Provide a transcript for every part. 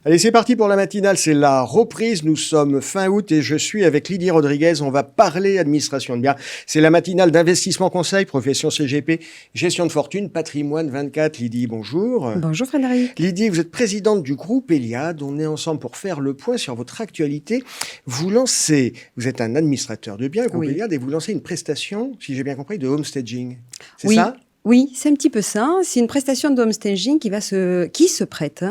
Allez, c'est parti pour la matinale, c'est la reprise. Nous sommes fin août et je suis avec Lydie Rodriguez. On va parler administration de biens. C'est la matinale d'investissement conseil, profession CGP, gestion de fortune, patrimoine 24. Lydie, bonjour. Bonjour Frédéric. Lydie, vous êtes présidente du groupe Eliade. On est ensemble pour faire le point sur votre actualité. Vous êtes un administrateur de biens, groupe Eliade, et vous lancez une prestation, si j'ai bien compris, de homestaging. C'est ça ? Oui, c'est un petit peu ça. C'est une prestation de homestaging qui se prête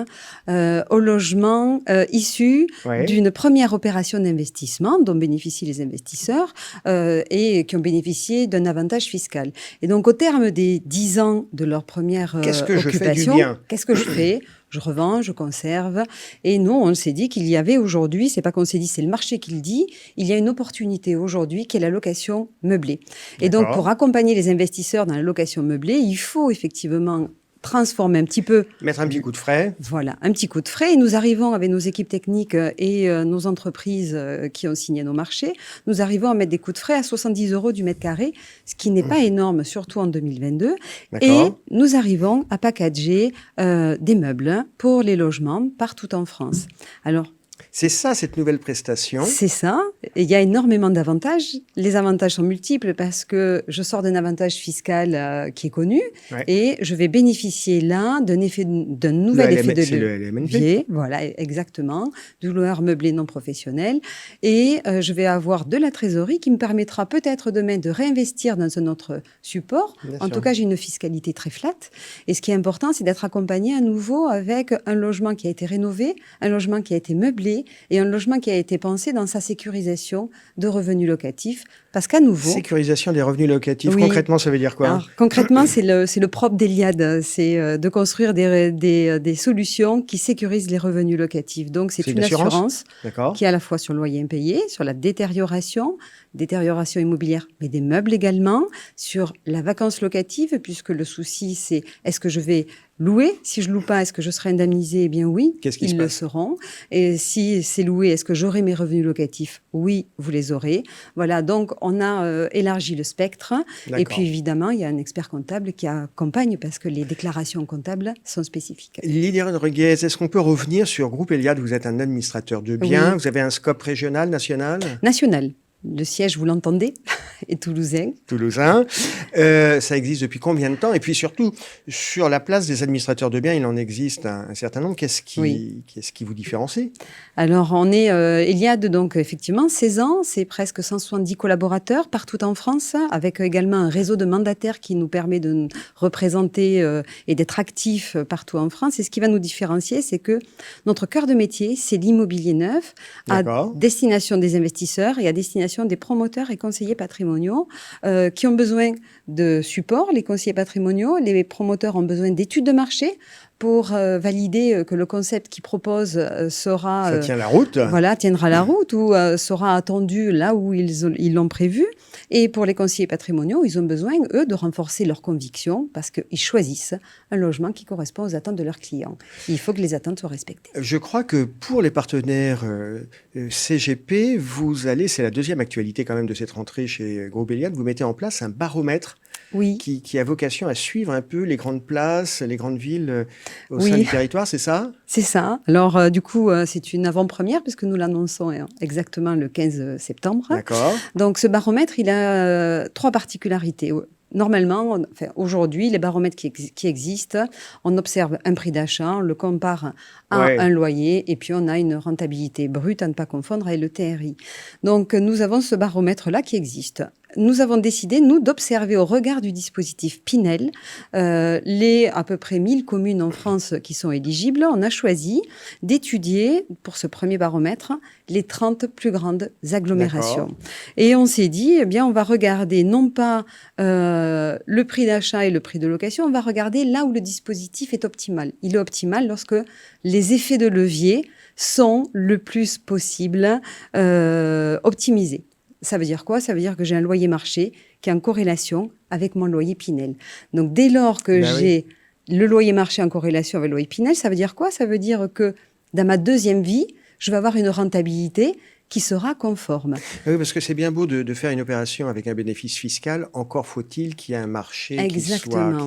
au logement issu d'une première opération d'investissement dont bénéficient les investisseurs et qui ont bénéficié d'un avantage fiscal. Et donc, au terme des 10 ans de leur première occupation, qu'est-ce que je fais ? Je revends, je conserve. Et nous, on s'est dit qu'il y avait aujourd'hui, c'est pas qu'on s'est dit, c'est le marché qui le dit, il y a une opportunité aujourd'hui qui est la location meublée. Et donc, pour accompagner les investisseurs dans la location meublée, il faut effectivement transformer un petit peu... Mettre un petit coup de frais. Voilà, un petit coup de frais. Et nous arrivons avec nos équipes techniques et nos entreprises qui ont signé nos marchés, nous arrivons à mettre des coups de frais à 70 € du mètre carré, ce qui n'est pas énorme, surtout en 2022. Et nous arrivons à packager des meubles pour les logements partout en France. Alors, c'est ça, cette nouvelle prestation. C'est ça. Et il y a énormément d'avantages. Les avantages sont multiples parce que je sors d'un avantage fiscal qui est connu et je vais bénéficier là d'un nouvel effet de levier. Voilà, exactement. Du loueur meublé non professionnel. Et je vais avoir de la trésorerie qui me permettra peut-être demain de réinvestir dans un autre support. En tout cas, j'ai une fiscalité très flat. Et ce qui est important, c'est d'être accompagné à nouveau avec un logement qui a été rénové, un logement qui a été meublé, et un logement qui a été pensé dans sa sécurisation de revenus locatifs. Parce qu'à nouveau... Sécurisation des revenus locatifs, concrètement, ça veut dire quoi ? Alors, concrètement, c'est le propre d'Eliade, c'est de construire des solutions qui sécurisent les revenus locatifs. Donc, c'est une assurance qui est à la fois sur le loyer impayé, sur la détérioration immobilière, mais des meubles également, sur la vacance locative, puisque le souci, c'est est-ce que je vais louer ? Si je loue pas, est-ce que je serai indemnisé ? Eh bien oui, ils le seront. Et si c'est loué, est-ce que j'aurai mes revenus locatifs ? Oui, vous les aurez. Voilà, donc on a élargi le spectre. Et puis évidemment, il y a un expert comptable qui accompagne parce que les déclarations comptables sont spécifiques. Lydie Rodriguez, est-ce qu'on peut revenir sur Groupe Eliade ? Vous êtes un administrateur de biens, vous avez un scope régional, national ? National. Le siège, vous l'entendez, est toulousain. Toulousain. Ça existe depuis combien de temps ? Et puis surtout, sur la place des administrateurs de biens, il en existe un certain nombre. Qu'est-ce qui vous différencie ? Alors, on est Eliade, donc effectivement, 16 ans, c'est presque 170 collaborateurs partout en France, avec également un réseau de mandataires qui nous permet de représenter et d'être actifs partout en France. Et ce qui va nous différencier, c'est que notre cœur de métier, c'est l'immobilier neuf à destination des investisseurs et à destination des promoteurs et conseillers patrimoniaux qui ont besoin de support. Les conseillers patrimoniaux, les promoteurs ont besoin d'études de marché pour valider que le concept qu'ils proposent sera... Ça tient la route. Voilà, tiendra la route ou sera attendu là où ils l'ont prévu. Et pour les conseillers patrimoniaux, ils ont besoin, eux, de renforcer leurs convictions parce qu'ils choisissent un logement qui correspond aux attentes de leurs clients. Il faut que les attentes soient respectées. Je crois que pour les partenaires CGP, c'est la deuxième actualité quand même de cette rentrée chez Groupe Eliade, vous mettez en place un baromètre qui a vocation à suivre un peu les grandes places, les grandes villes au sein du territoire, c'est ça ? C'est ça. Alors, du coup, c'est une avant-première puisque nous l'annonçons exactement le 15 septembre. D'accord. Donc, ce baromètre, il a 3 particularités. Normalement, aujourd'hui, les baromètres qui existent, on observe un prix d'achat, on le compare à un loyer et puis on a une rentabilité brute à ne pas confondre avec le TRI. Donc, nous avons ce baromètre-là qui existe. Nous avons décidé, nous, d'observer au regard du dispositif Pinel les à peu près 1000 communes en France qui sont éligibles. On a choisi d'étudier, pour ce premier baromètre, les 30 plus grandes agglomérations. Et on s'est dit, eh bien, on va regarder non pas le prix d'achat et le prix de location, on va regarder là où le dispositif est optimal. Il est optimal lorsque les effets de levier sont le plus possible optimisés. Ça veut dire quoi ? Ça veut dire que j'ai un loyer marché qui est en corrélation avec mon loyer Pinel. Donc, dès lors que j'ai le loyer marché en corrélation avec le loyer Pinel, ça veut dire quoi ? Ça veut dire que dans ma deuxième vie, je vais avoir une rentabilité qui sera conforme. Oui, parce que c'est bien beau de faire une opération avec un bénéfice fiscal, encore faut-il qu'il y ait un marché qui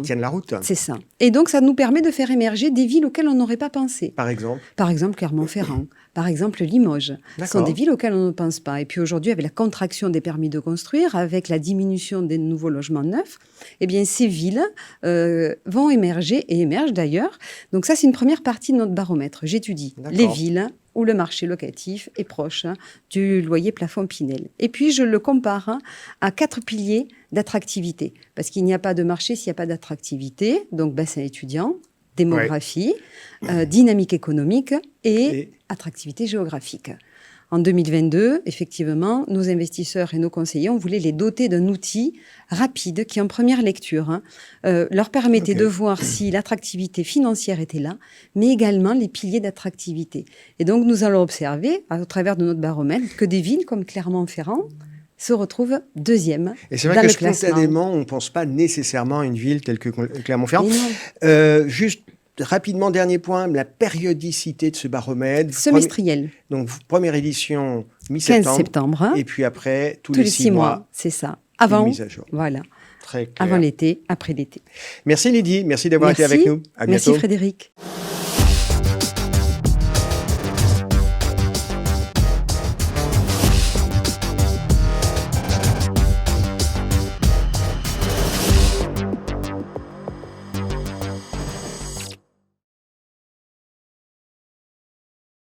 tienne la route. C'est ça. Et donc, ça nous permet de faire émerger des villes auxquelles on n'aurait pas pensé. Par exemple? Par exemple, Clermont-Ferrand. Par exemple, Limoges. Ce sont des villes auxquelles on ne pense pas. Et puis aujourd'hui, avec la contraction des permis de construire, avec la diminution des nouveaux logements neufs, eh bien, ces villes vont émerger, et émergent d'ailleurs. Donc ça, c'est une première partie de notre baromètre. J'étudie les villes où le marché locatif est proche du loyer plafond Pinel. Et puis, je le compare à 4 piliers d'attractivité. Parce qu'il n'y a pas de marché s'il n'y a pas d'attractivité. Donc, bassin étudiant, démographie, dynamique économique et attractivité géographique. En 2022, effectivement, nos investisseurs et nos conseillers, on voulait les doter d'un outil rapide qui, en première lecture, leur permettait de voir si l'attractivité financière était là, mais également les piliers d'attractivité. Et donc, nous allons observer, à travers de notre baromètre, que des villes comme Clermont-Ferrand se retrouvent deuxième. Et c'est vrai que spontanément, on ne pense pas nécessairement à une ville telle que Clermont-Ferrand. Juste rapidement, dernier point, la périodicité de ce baromètre. Semestriel. Donc, première édition, mi-septembre. 15 septembre. Et puis après, tous les 6 mois. C'est ça. Avant, mise à jour. Voilà. Très clair. Avant l'été, après l'été. Merci Lydie, merci d'avoir été avec nous. À bientôt. Merci Frédéric.